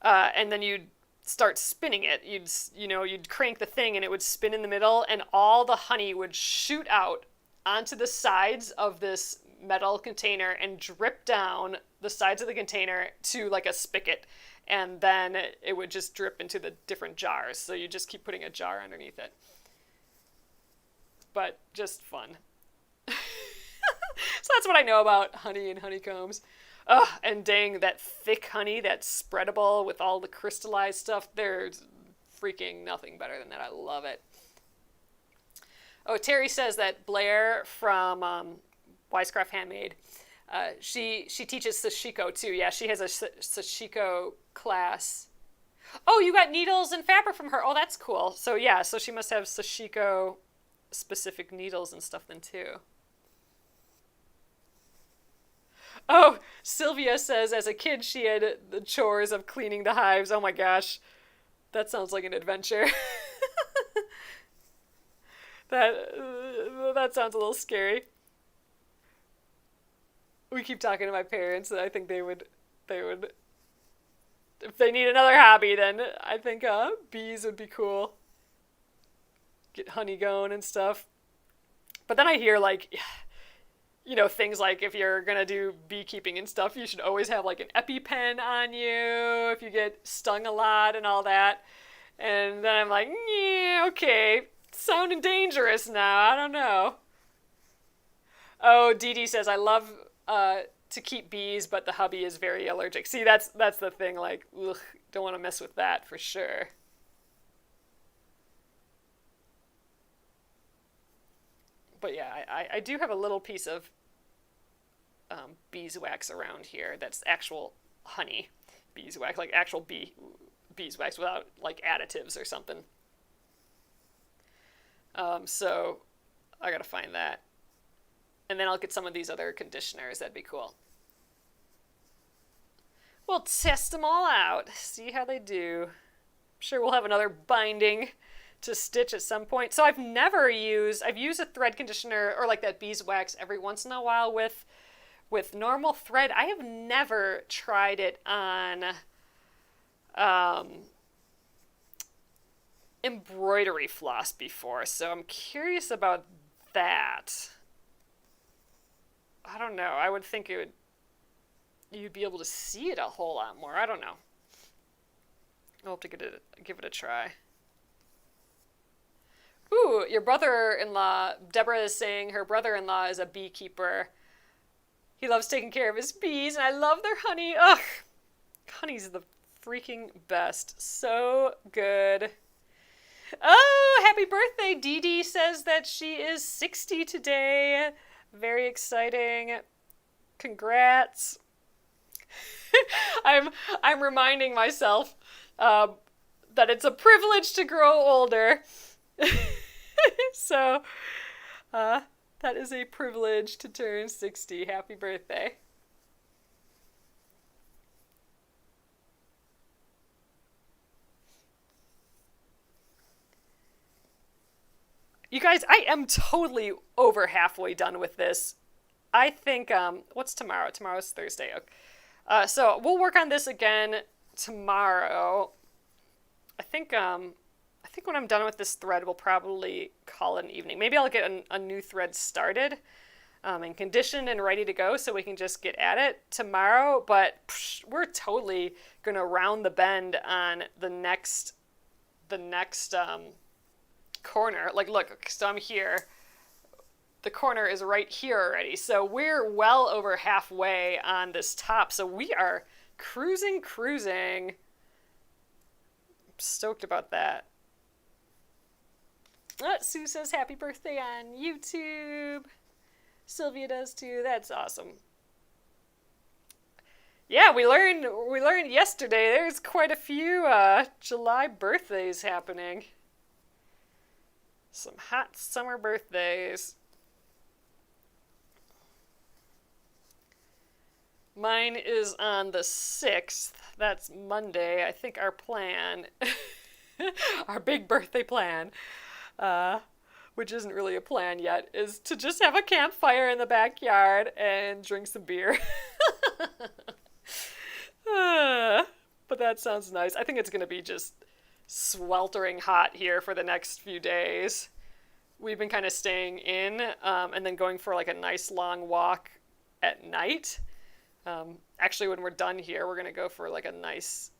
and then you'd start spinning it. You'd crank the thing and it would spin in the middle, and all the honey would shoot out onto the sides of this metal container and drip down the sides of the container to like a spigot, and then it would just drip into the different jars. So you just keep putting a jar underneath it. But just fun. So that's what I know about honey and honeycombs. And dang, that thick honey that's spreadable with all the crystallized stuff, there's freaking nothing better than that. I love it. Oh, Terry says that Blair from Wisecraft Handmade, she teaches sashiko too. Yeah, she has a sashiko class. Oh, you got needles and fabric from her. Oh, that's cool. So yeah, so she must have sashiko specific needles and stuff then too. Oh, Sylvia says as a kid she had the chores of cleaning the hives. Oh my gosh. That sounds like an adventure. That sounds a little scary. We keep talking to my parents, and I think they would if they need another hobby, then I think bees would be cool. Get honey going and stuff. But then I hear like, things like if you're gonna do beekeeping and stuff, you should always have like an EpiPen on you if you get stung a lot and all that. And then I'm like, yeah, okay, sounding dangerous now. I don't know. Oh, Dee Dee says I love to keep bees, but the hubby is very allergic. See, that's the thing. Like, ugh, don't want to mess with that for sure. But yeah, I do have a little piece of beeswax around here that's actual honey beeswax, like actual beeswax without like additives or something. So I gotta find that. And then I'll get some of these other conditioners. That'd be cool. We'll test them all out, see how they do. I'm sure we'll have another binding to stitch at some point. So I've used a thread conditioner or like that beeswax every once in a while with normal thread. I have never tried it on embroidery floss before, so I'm curious about that. I don't know. I would think you'd be able to see it a whole lot more. I don't know. I'll have to give it a try. Ooh, your brother-in-law, Deborah is saying her brother-in-law is a beekeeper. He loves taking care of his bees, and I love their honey. Ugh, honey's the freaking best. So good. Oh, happy birthday. Dee Dee says that she is 60 today. Very exciting. Congrats. I'm reminding myself that it's a privilege to grow older. So that is a privilege to turn 60. Happy birthday. You guys, I am totally over halfway done with this. I think, what's tomorrow? Tomorrow's Thursday. So we'll work on this again tomorrow. I think when I'm done with this thread, we'll probably call it an evening. Maybe I'll get a new thread started and conditioned and ready to go so we can just get at it tomorrow. But we're totally going to round the bend on the next corner. Like, look, so I'm here. The corner is right here already. So we're well over halfway on this top. So we are cruising. I'm stoked about that. Sue says happy birthday on YouTube. Sylvia does too. That's awesome. Yeah, we learned yesterday there's quite a few July birthdays happening. Some hot summer birthdays. Mine is on the 6th. That's Monday. I think our plan, our big birthday plan, which isn't really a plan yet, is to just have a campfire in the backyard and drink some beer. But that sounds nice. I think it's going to be just sweltering hot here for the next few days. We've been kind of staying in and then going for like a nice long walk at night. Actually, when we're done here, we're going to go for like a nice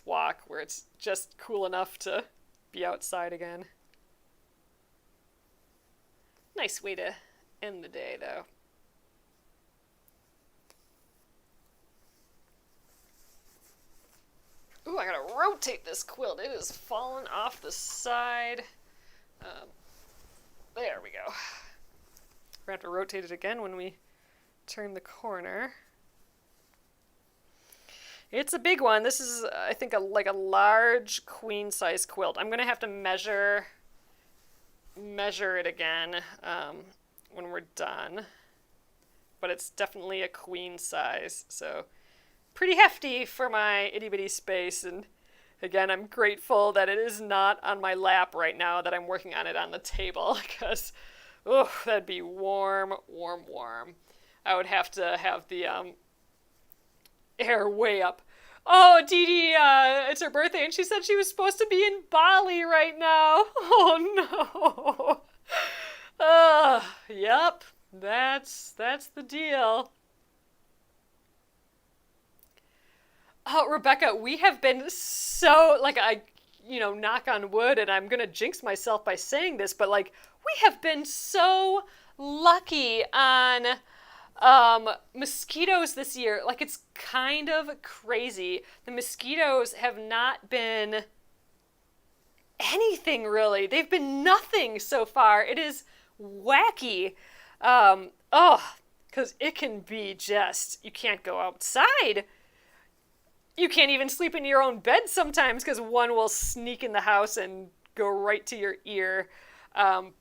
walk where it's just cool enough to be outside again. Nice way to end the day, though. Ooh, I gotta rotate this quilt. It is falling off the side. There we go. We're gonna have to rotate it again when we turn the corner. It's a big one. This is, I think, like a large queen size quilt. I'm gonna have to measure measure it again when we're done. But it's definitely a queen size, so pretty hefty for my itty bitty space. And again, I'm grateful that it is not on my lap right now, that I'm working on it on the table, because oh, that'd be warm, warm, warm. I would have to have the air way up. Oh, Dee Dee, it's her birthday, and she said she was supposed to be in Bali right now. Oh, no. Yep, that's the deal. Oh, Rebecca, we have been so, like, knock on wood, and I'm going to jinx myself by saying this, but, like, we have been so lucky on mosquitoes this year. Like, it's kind of crazy. The mosquitoes have not been anything, really. They've been nothing so far. It is wacky. Because it can be just, you can't go outside. You can't even sleep in your own bed sometimes because one will sneak in the house and go right to your ear. I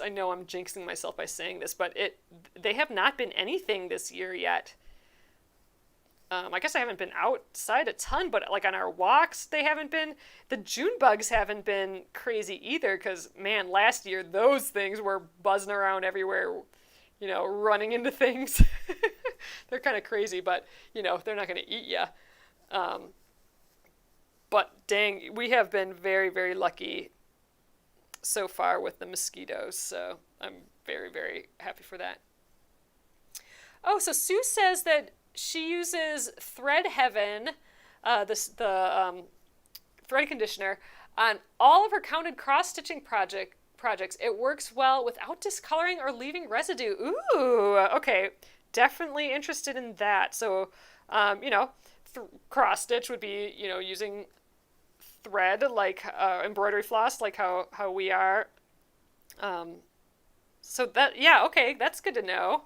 know I'm jinxing myself by saying this, but they have not been anything this year yet. I guess I haven't been outside a ton, but like on our walks, they haven't been. The June bugs haven't been crazy either, because man, last year those things were buzzing around everywhere, running into things. They're kind of crazy, but they're not going to eat you. But dang, we have been very, very lucky so far with the mosquitoes, so I'm very, very happy for that. Oh, so Sue says that she uses Thread Heaven, the thread conditioner, on all of her counted cross-stitching projects. It works well without discoloring or leaving residue. Ooh, okay, definitely interested in that. So, cross-stitch would be, using thread, like embroidery floss, like how we are. So that, yeah, okay, that's good to know.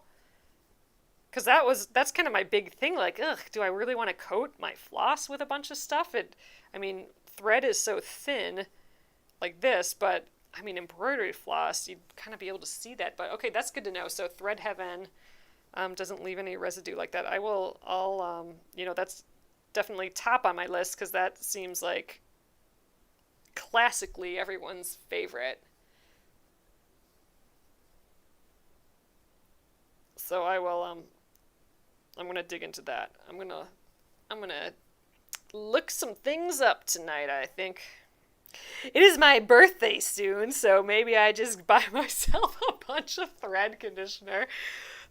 Because that's kind of my big thing, like, do I really want to coat my floss with a bunch of stuff? Thread is so thin, like this, but, embroidery floss, you'd kind of be able to see that. But, okay, that's good to know. So Thread Heaven doesn't leave any residue like that. That's definitely top on my list, because that seems like classically everyone's favorite. So I will, I'm going to dig into that. I'm going to look some things up tonight, I think. It is my birthday soon, so maybe I just buy myself a bunch of thread conditioner.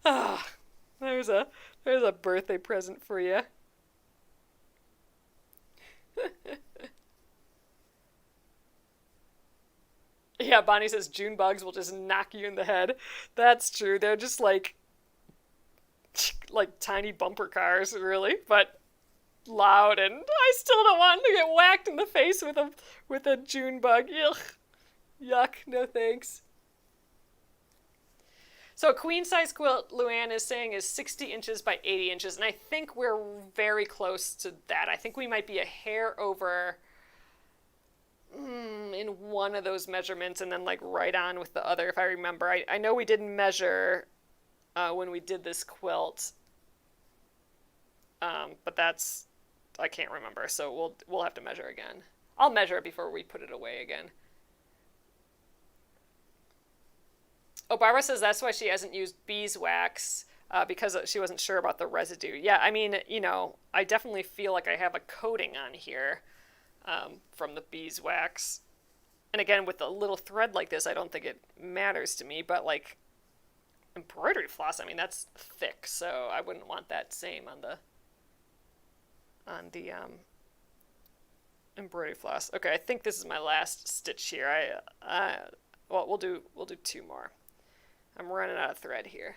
There's a birthday present for you. Yeah, Bonnie says June bugs will just knock you in the head. That's true. They're just like tiny bumper cars, really, but loud, and I still don't want to get whacked in the face with a June bug. Yuck, no thanks. So a queen size quilt, Luann is saying, is 60 inches by 80 inches, and I think we're very close to that. I think we might be a hair over in one of those measurements, and then like right on with the other, if I remember. I know we didn't measure when we did this quilt, but I can't remember, so we'll have to measure again. I'll measure it before we put it away again. Oh, Barbara says that's why she hasn't used beeswax, because she wasn't sure about the residue. Yeah, I definitely feel like I have a coating on here from the beeswax. And again, with a little thread like this, I don't think it matters to me, but like embroidery floss, that's thick, so I wouldn't want that same on the embroidery floss. Okay, I think this is my last stitch here. We'll do two more. I'm running out of thread here.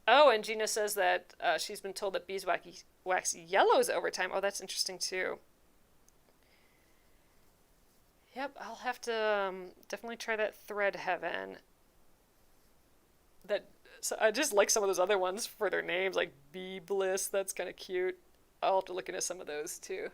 Oh, and Gina says that she's been told that beeswax yellows over time. Oh, that's interesting too. Yep, I'll have to definitely try that Thread Heaven. So I just like some of those other ones for their names, like Bee Bliss. That's kind of cute. I'll have to look into some of those too.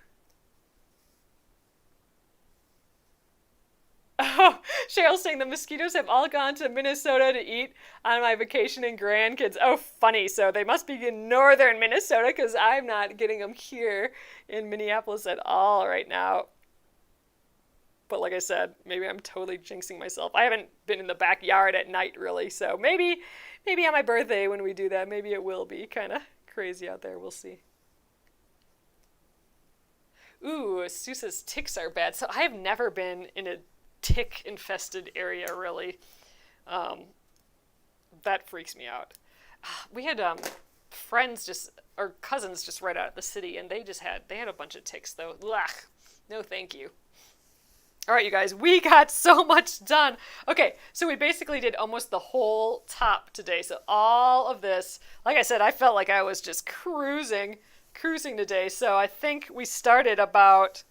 Cheryl's saying the mosquitoes have all gone to Minnesota to eat on my vacation in grandkids. Oh, funny. So they must be in northern Minnesota because I'm not getting them here in Minneapolis at all right now. But like I said, maybe I'm totally jinxing myself. I haven't been in the backyard at night really, so maybe on my birthday when we do that, maybe it will be kind of crazy out there. We'll see. Ooh, Sue says ticks are bad. So I have never been in a tick-infested area, really. That freaks me out. We had friends or cousins just right out of the city, and they had a bunch of ticks, though. Ugh, no thank you. All right, you guys, we got so much done. Okay, so we basically did almost the whole top today. So all of this, like I said, I felt like I was just cruising today. So I think we started about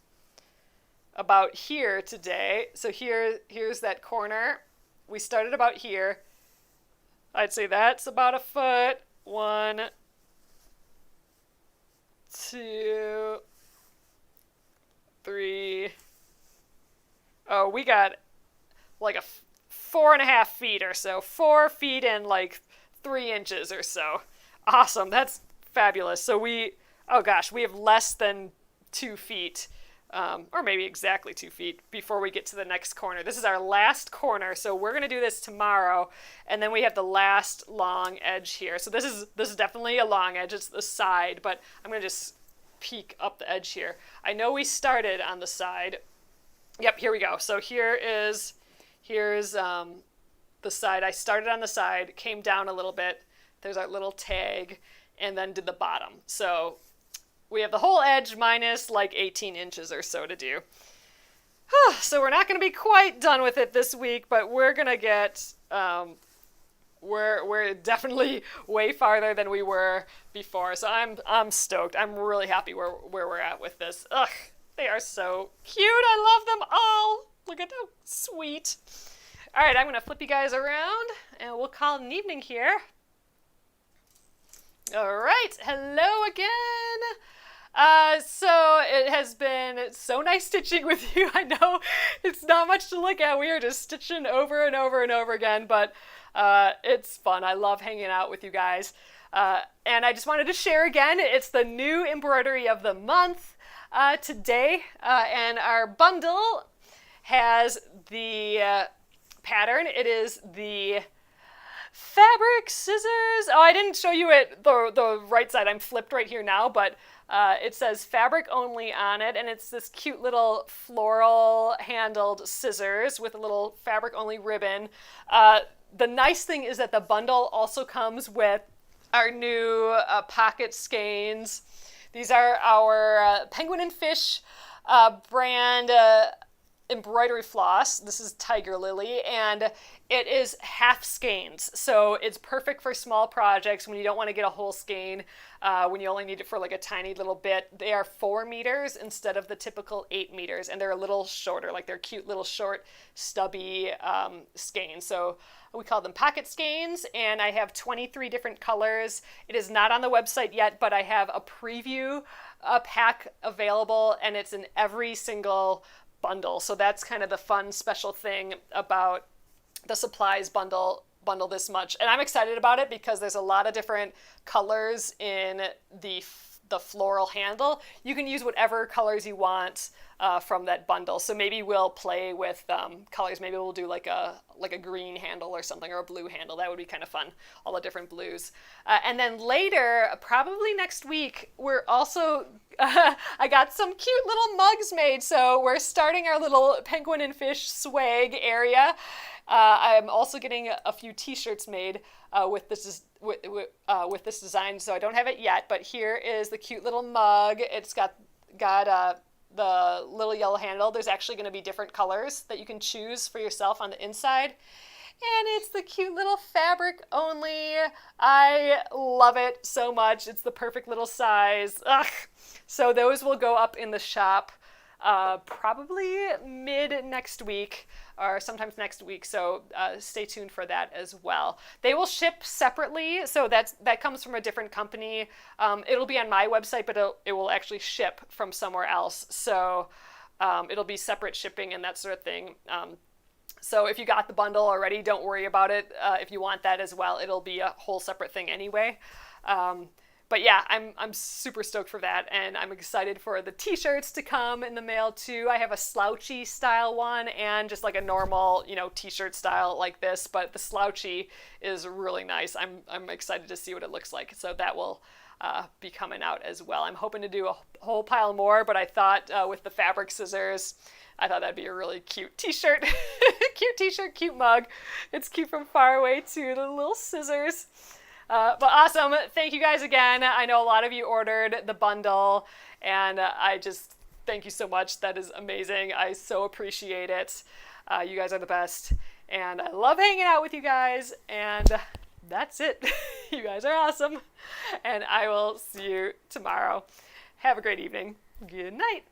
here today. So here's that corner. We started about here. I'd say that's about a foot. 1, 2, 3. Oh, we got like 4.5 feet or so. 4 feet and like 3 inches or so. Awesome. That's fabulous. So we have less than 2 feet, or maybe exactly 2 feet before we get to the next corner. This is our last corner, so we're going to do this tomorrow, and then we have the last long edge here. So this is definitely a long edge. It's the side, but I'm going to just peek up the edge here. I know we started on the side. Yep, here we go. So here's the side. I started on the side, came down a little bit. There's our little tag, and then did the bottom. So we have the whole edge minus like 18 inches or so to do. So we're not going to be quite done with it this week, but we're going to get, we're definitely way farther than we were before. So I'm stoked. I'm really happy where we're at with this. Ugh. They are so cute. I love them all. Look at how sweet. All right, I'm going to flip you guys around, and we'll call it an evening here. All right, hello again. So it has been so nice stitching with you. I know it's not much to look at. We are just stitching over and over and over again, but it's fun. I love hanging out with you guys. And I just wanted to share again, it's the new embroidery of the month. Today, and our bundle has the pattern. It is the fabric scissors. Oh, I didn't show you it the right side. I'm flipped right here now, but it says fabric only on it, and it's this cute little floral handled scissors with a little fabric only ribbon. The nice thing is that the bundle also comes with our new pocket skeins. These are our Penguin and Fish brand embroidery floss. This is Tiger Lily, and it is half skeins. So it's perfect for small projects when you don't want to get a whole skein, when you only need it for like a tiny little bit. They are 4 meters instead of the typical 8 meters, and they're a little shorter, like they're cute little short, stubby skeins. So we call them pocket skeins, and I have 23 different colors. It is not on the website yet, but I have a preview pack available, and it's in every single bundle. So that's kind of the fun special thing about the supplies bundle this much. And I'm excited about it because there's a lot of different colors in the floral handle. You can use whatever colors you want from that bundle. So maybe we'll play with colors. Maybe we'll do like a green handle or something, or a blue handle. That would be kind of fun, all the different blues. And then later, probably next week, we're also, I got some cute little mugs made. So we're starting our little Penguin and Fish swag area. I'm also getting a few t-shirts made with this design, so I don't have it yet, but here is the cute little mug. It's got the little yellow handle. There's actually going to be different colors that you can choose for yourself on the inside. And it's the cute little fabric only. I love it so much. It's the perfect little size. Ugh. So those will go up in the shop probably mid next week or sometimes next week. So stay tuned for that as well. They will ship separately. So that comes from a different company. It'll be on my website, but it will actually ship from somewhere else. So it'll be separate shipping and that sort of thing. So if you got the bundle already, don't worry about it. If you want that as well, it'll be a whole separate thing anyway. Um, but yeah, I'm super stoked for that, and I'm excited for the t-shirts to come in the mail too. I have a slouchy style one and just like a normal, t-shirt style like this, but the slouchy is really nice. I'm excited to see what it looks like. So that will be coming out as well. I'm hoping to do a whole pile more, but I thought with the fabric scissors, I thought that'd be a really cute t-shirt. Cute t-shirt, cute mug. It's cute from far away too, the little scissors. But awesome. Thank you guys again. I know a lot of you ordered the bundle, and I just thank you so much. That is amazing. I so appreciate it. You guys are the best, and I love hanging out with you guys, and that's it. You guys are awesome, and I will see you tomorrow. Have a great evening. Good night.